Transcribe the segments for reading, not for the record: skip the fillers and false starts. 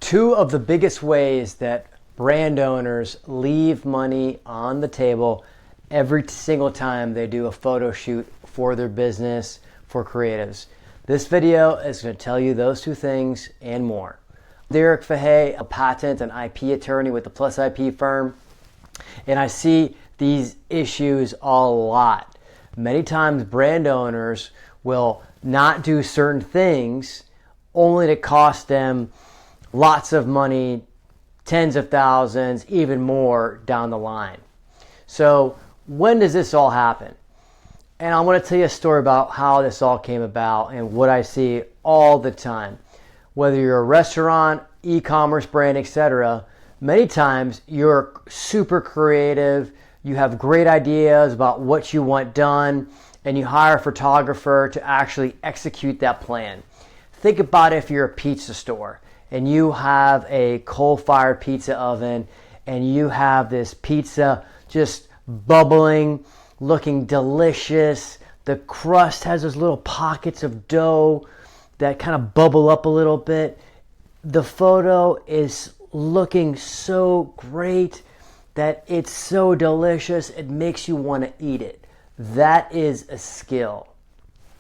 Two of the biggest ways that brand owners leave money on the table every single time they do a photo shoot for their business, for creatives. This video is going to tell you those two things and more. Derek Fahey, a patent and IP attorney with the Plus IP firm, and I see these issues a lot. Many times brand owners will not do certain things only to cost them lots of money, tens of thousands, even more down the line. So when does this all happen? And I want to tell you a story about how this all came about and what I see all the time. Whether you're a restaurant, e-commerce brand, etc., many times you're super creative, you have great ideas about what you want done, and you hire a photographer to actually execute that plan. Think about if you're a pizza store and you have a coal-fired pizza oven and you have this pizza just bubbling, looking delicious. The crust has those little pockets of dough that kind of bubble up a little bit. The photo is looking so great that it's so delicious, it makes you want to eat it. That is a skill.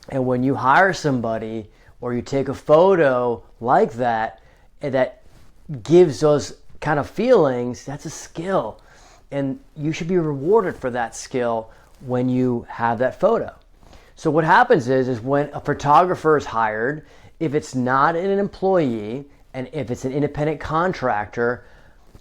And when you hire somebody or you take a photo like that, and that gives those kind of feelings, that's a skill. And you should be rewarded for that skill when you have that photo. So what happens is when a photographer is hired, if it's not an employee and if it's an independent contractor,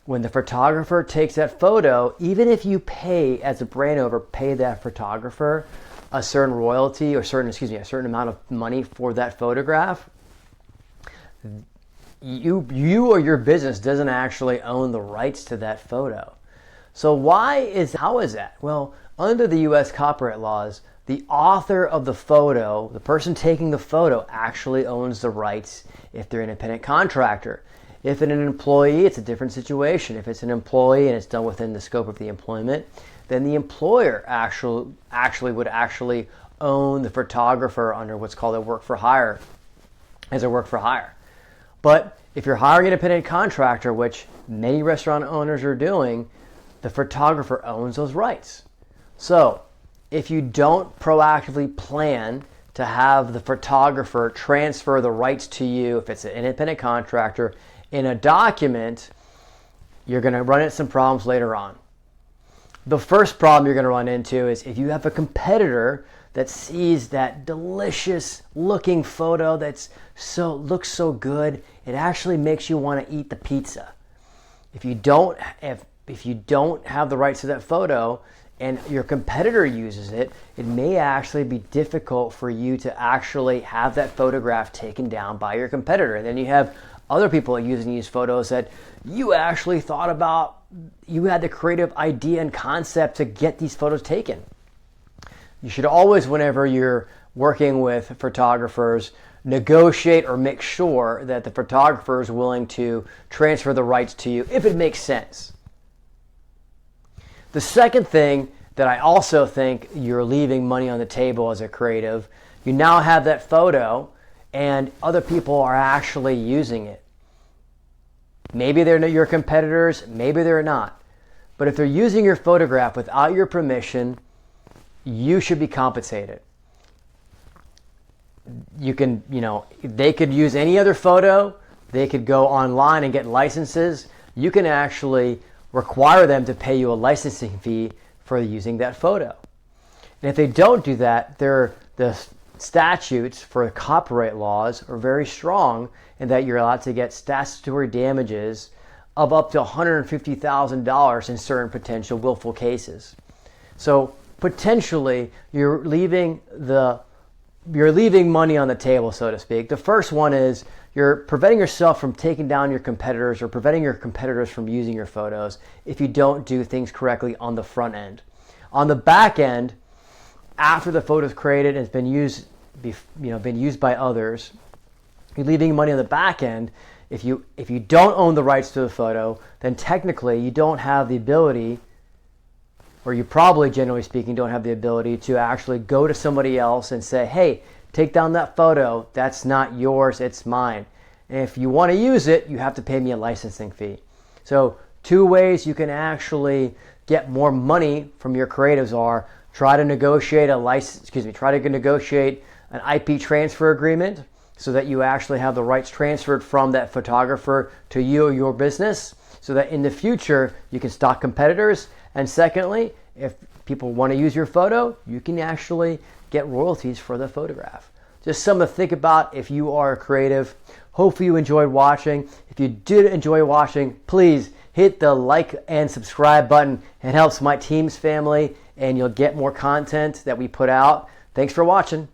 when the photographer takes that photo, even if you pay as a brand owner, pay that photographer a certain royalty or a certain amount of money for that photograph, you or your business doesn't actually own the rights to that photo. So how is that? Well, under the US copyright laws, the author of the photo, the person taking the photo, actually owns the rights if they're an independent contractor. If it's an employee, it's a different situation. If it's an employee and it's done within the scope of the employment, then the employer actually would own the photographer under what's called a work for hire. But if you're hiring an independent contractor, which many restaurant owners are doing, the photographer owns those rights. So if you don't proactively plan to have the photographer transfer the rights to you, if it's an independent contractor, in a document, you're going to run into some problems later on. The first problem you're going to run into is if you have a competitor that sees that delicious looking photo looks so good, it actually makes you want to eat the pizza. If you don't have the rights to that photo and your competitor uses it, it may actually be difficult for you to actually have that photograph taken down by your competitor. And then you have other people using these photos that you actually thought about, you had the creative idea and concept to get these photos taken. You should always, whenever you're working with photographers, negotiate or make sure that the photographer is willing to transfer the rights to you if it makes sense. The second thing that I also think you're leaving money on the table as a creative, you now have that photo and other people are actually using it. Maybe they're your competitors, maybe they're not. But if they're using your photograph without your permission, you should be compensated. They could use any other photo. They could go online and get licenses. You can actually require them to pay you a licensing fee for using that photo. And if they don't do that, the statutes for copyright laws are very strong in that you're allowed to get statutory damages of up to $150,000 in certain potential willful cases. So potentially you're leaving money on the table, so to speak. The first one is you're preventing yourself from taking down your competitors or preventing your competitors from using your photos if you don't do things correctly on the front end. On the back end, after the photo is created and it's been used by others, you're leaving money on the back end. If you don't own the rights to the photo, then technically you don't have the ability, or you probably, generally speaking, don't have the ability to actually go to somebody else and say, hey, take down that photo. That's not yours, it's mine. And if you want to use it, you have to pay me a licensing fee. So 2 ways you can actually get more money from your creatives are try to negotiate an IP transfer agreement so that you actually have the rights transferred from that photographer to you or your business so that in the future you can stock competitors. And secondly, if people want to use your photo, you can actually get royalties for the photograph. Just something to think about if you are a creative. Hopefully you enjoyed watching. If you did enjoy watching, please hit the like and subscribe button. It helps my team's family and you'll get more content that we put out. Thanks for watching.